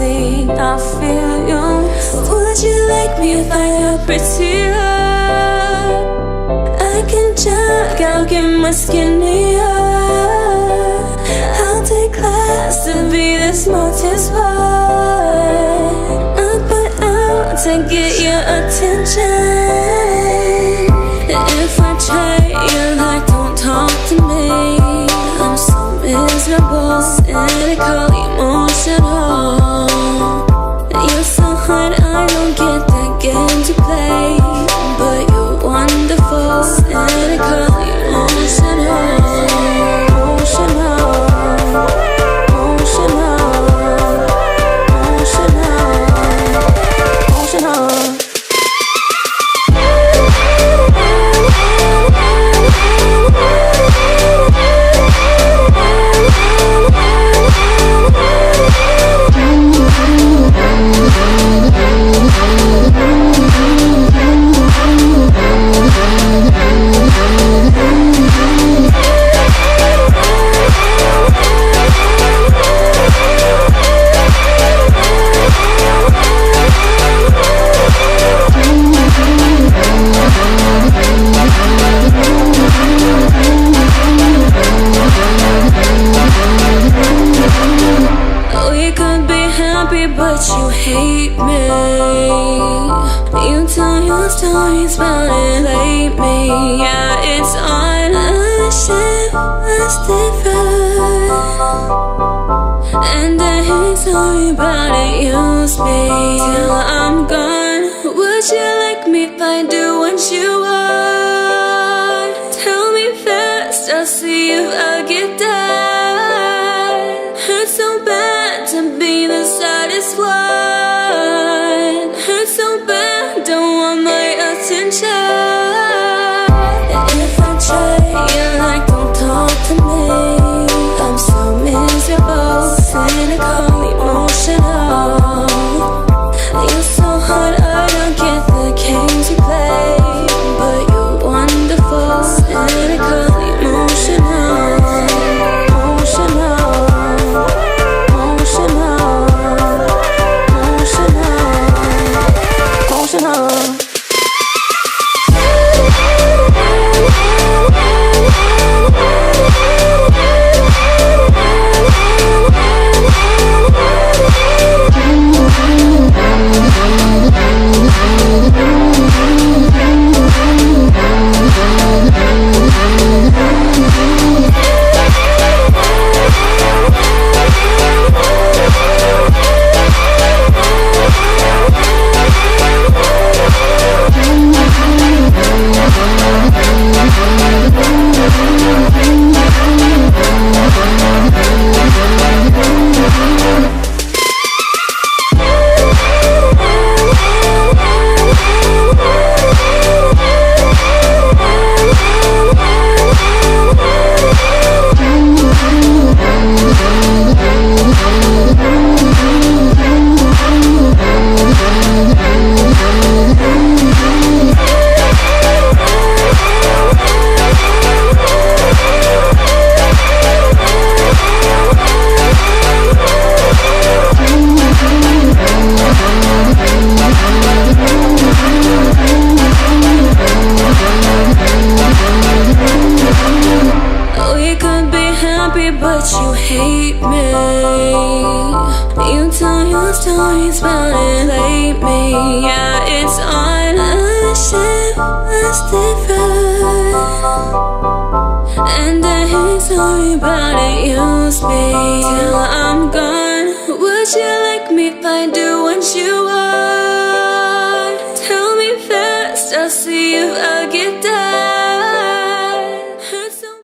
think I feel you. Would you like me if I were prettier? I can jog, I'll get my skinnier. I'll take class to be this multi spot. I'll put out to get your attention. If I try, you're like, don't talk to me. I'm so miserable, cynical, emotional. You're so hard, I don't get that game to play. But you're wonderful, cynical, emotional. But you hate me. You tell your stories about it lately. Yeah, it's on a ship that's different. And I hate sorry about it, use me till I'm gone. Would you like me if I do what you want? Tell me fast, I'll see if I get that. Hurts so bad to be the saddest one. Hurts so bad, don't want my attention. If I try, you're like, don't talk to me. I'm so miserable, cynical, emotional. You're so hard, I don't get the games you play. But you're wonderful, cynical, emotional. But you hate me. You tell your stories about it lately. Yeah, it's on a ship that's different. And I hate sorry about it, use me till I'm gone. Would you like me if I do what you want? Tell me fast, I'll see if I get that.